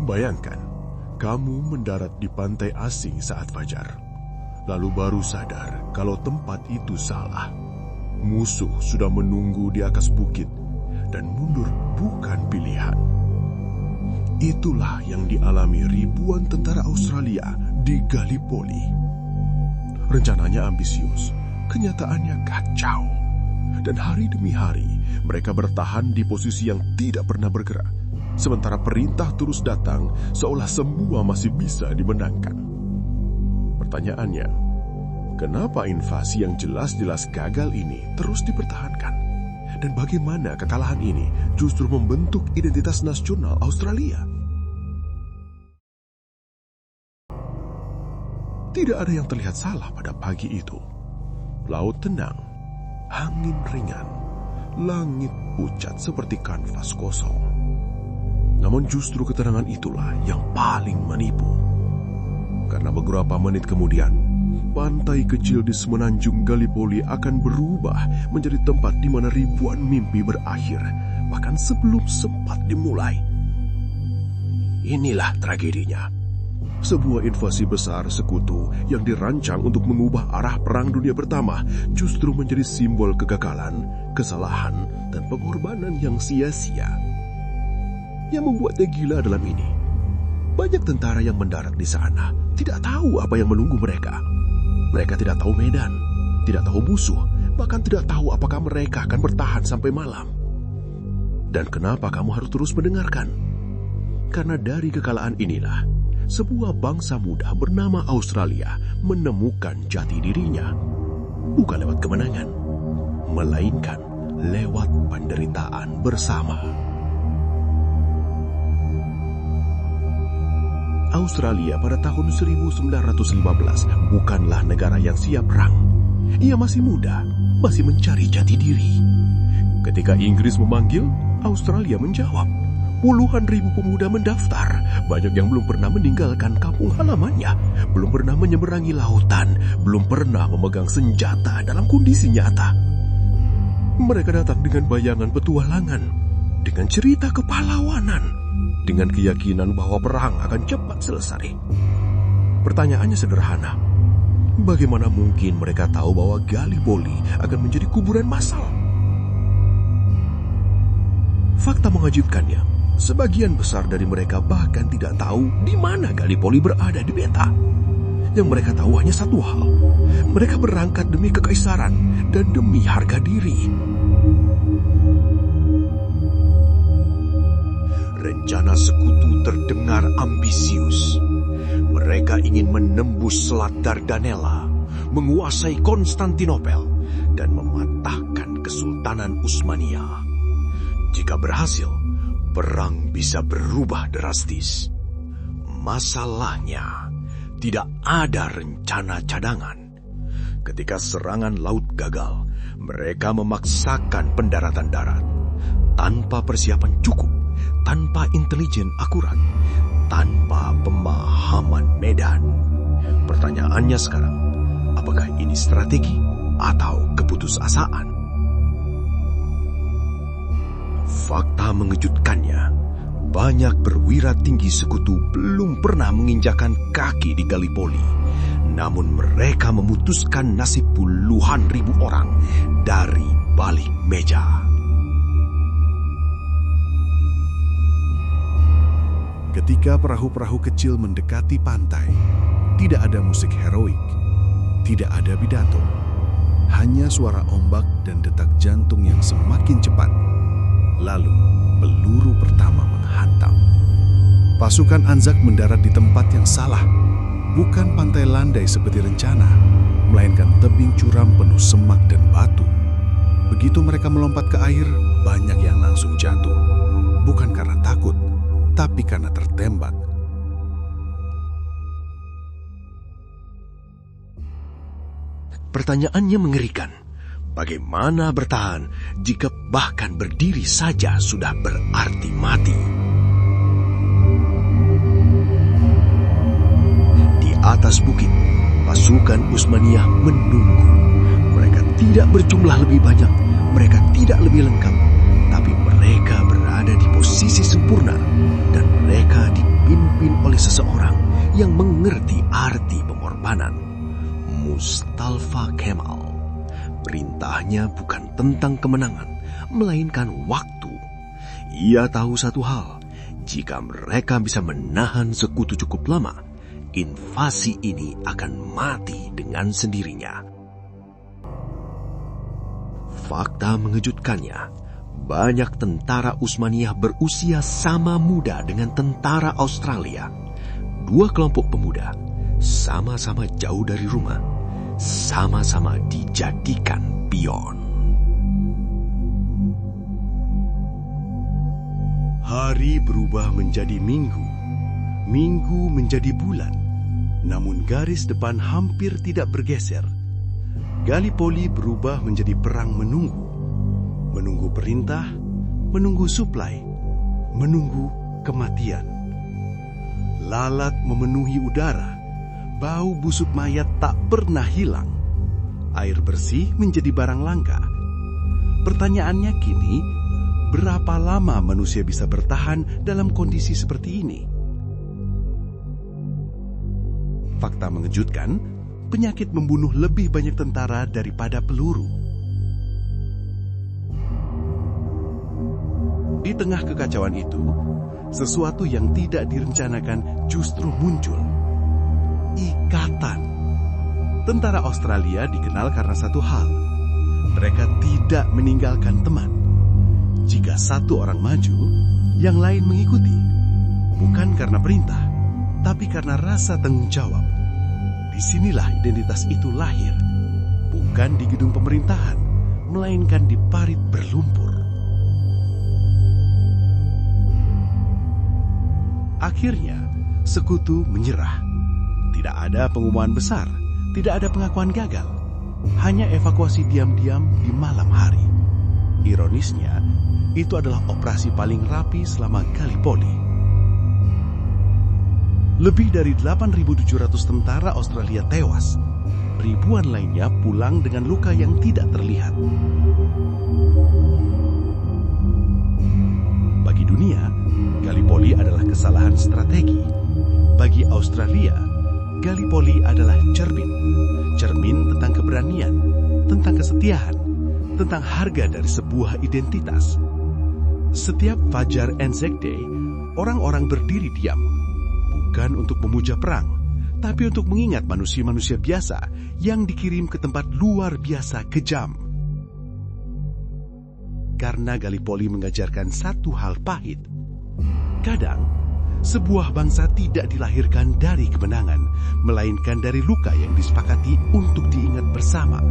Bayangkan, kamu mendarat di pantai asing saat fajar, lalu baru sadar kalau tempat itu salah. Musuh sudah menunggu di atas bukit, dan mundur bukan pilihan. Itulah yang dialami ribuan tentara Australia di Gallipoli. Rencananya ambisius, kenyataannya kacau. Dan hari demi hari, mereka bertahan di posisi yang tidak pernah bergerak. Sementara perintah terus datang, seolah semua masih bisa dimenangkan. Pertanyaannya, kenapa invasi yang jelas-jelas gagal ini terus dipertahankan? Dan bagaimana kekalahan ini justru membentuk identitas nasional Australia? Tidak ada yang terlihat salah pada pagi itu. Laut tenang, angin ringan, langit pucat seperti kanvas kosong. Namun justru ketenangan itulah yang paling menipu. Karena beberapa menit kemudian, pantai kecil di semenanjung Gallipoli akan berubah menjadi tempat di mana ribuan mimpi berakhir, bahkan sebelum sempat dimulai. Inilah tragedinya. Sebuah invasi besar sekutu yang dirancang untuk mengubah arah Perang Dunia Pertama justru menjadi simbol kegagalan, kesalahan, dan pengorbanan yang sia-sia. Yang membuatnya gila dalam ini, banyak tentara yang mendarat di sana tidak tahu apa yang menunggu mereka. Mereka tidak tahu medan, tidak tahu musuh, bahkan tidak tahu apakah mereka akan bertahan sampai malam. Dan kenapa kamu harus terus mendengarkan? Karena dari kekalahan inilah, sebuah bangsa muda bernama Australia menemukan jati dirinya. Bukan lewat kemenangan, melainkan lewat penderitaan bersama. Australia pada tahun 1915 bukanlah negara yang siap perang. Ia masih muda, masih mencari jati diri. Ketika Inggris memanggil, Australia menjawab. Puluhan ribu pemuda mendaftar. Banyak yang belum pernah meninggalkan kampung halamannya, belum pernah menyeberangi lautan, belum pernah memegang senjata dalam kondisi nyata. Mereka datang dengan bayangan petualangan, dengan cerita kepahlawanan, dengan keyakinan bahwa perang akan cepat selesai. Pertanyaannya sederhana. Bagaimana mungkin mereka tahu bahwa Gallipoli akan menjadi kuburan massal? Fakta mengejutkannya, sebagian besar dari mereka bahkan tidak tahu di mana Gallipoli berada di peta. Yang mereka tahu hanya satu hal. Mereka berangkat demi kekaisaran dan demi harga diri. Rencana sekutu terdengar ambisius. Mereka ingin menembus Selat Dardanella, menguasai Konstantinopel, dan mematahkan Kesultanan Utsmania. Jika berhasil, perang bisa berubah drastis. Masalahnya, tidak ada rencana cadangan. Ketika serangan laut gagal, mereka memaksakan pendaratan darat. Tanpa persiapan cukup, tanpa intelijen akurat, tanpa pemahaman medan. Pertanyaannya sekarang, apakah ini strategi atau keputusasaan? Fakta mengejutkannya, banyak perwira tinggi sekutu belum pernah menginjakan kaki di Gallipoli. Namun mereka memutuskan nasib puluhan ribu orang dari balik meja. Ketika perahu-perahu kecil mendekati pantai, tidak ada musik heroik, tidak ada pidato, hanya suara ombak dan detak jantung yang semakin cepat. Lalu, peluru pertama menghantam. Pasukan Anzac mendarat di tempat yang salah, bukan pantai landai seperti rencana, melainkan tebing curam penuh semak dan batu. Begitu mereka melompat ke air, banyak yang langsung jatuh, bukan karena takut, tapi karena tertembak. Pertanyaannya mengerikan. Bagaimana bertahan jika bahkan berdiri saja sudah berarti mati? Di atas bukit, pasukan Utsmania menunggu. Mereka tidak berjumlah lebih banyak, mereka tidak lebih lengkap, tapi mereka berada di posisi sempurna dan mereka dipimpin yang mengerti arti pengorbanan, Mustafa Kemal. Perintahnya bukan tentang kemenangan, melainkan waktu. Ia tahu satu hal, jika mereka bisa menahan sekutu cukup lama, invasi ini akan mati dengan sendirinya. Fakta mengejutkannya, banyak tentara Utsmaniyah berusia sama muda dengan tentara Australia. Dua kelompok pemuda, sama-sama jauh dari rumah, sama-sama dijadikan pion. Hari berubah menjadi minggu, minggu menjadi bulan, namun garis depan hampir tidak bergeser. Gallipoli berubah menjadi perang menunggu. Menunggu perintah, menunggu suplai, menunggu kematian. Lalat memenuhi udara, bau busuk mayat tak pernah hilang. Air bersih menjadi barang langka. Pertanyaannya kini, berapa lama manusia bisa bertahan dalam kondisi seperti ini? Fakta mengejutkan, penyakit membunuh lebih banyak tentara daripada peluru. Di tengah kekacauan itu, sesuatu yang tidak direncanakan justru muncul. Ikatan. Tentara Australia dikenal karena satu hal. Mereka tidak meninggalkan teman. Jika satu orang maju, yang lain mengikuti. Bukan karena perintah, tapi karena rasa tanggung jawab. Disinilah identitas itu lahir. Bukan di gedung pemerintahan, melainkan di parit berlumpur. Akhirnya, sekutu menyerah. Tidak ada pengumuman besar, tidak ada pengakuan gagal. Hanya evakuasi diam-diam di malam hari. Ironisnya, itu adalah operasi paling rapi selama Gallipoli. Lebih dari 8.700 tentara Australia tewas. Ribuan lainnya pulang dengan luka yang tidak terlihat. Bagi dunia, Gallipoli adalah kesalahan strategi. Bagi Australia, Gallipoli adalah cermin. Cermin tentang keberanian, tentang kesetiaan, tentang harga dari sebuah identitas. Setiap Fajar Anzac Day, orang-orang berdiri diam. Bukan untuk memuja perang, tapi untuk mengingat manusia-manusia biasa yang dikirim ke tempat luar biasa kejam. Karena Gallipoli mengajarkan satu hal pahit. Kadang, sebuah bangsa tidak dilahirkan dari kemenangan, melainkan dari luka yang disepakati untuk diingat bersama.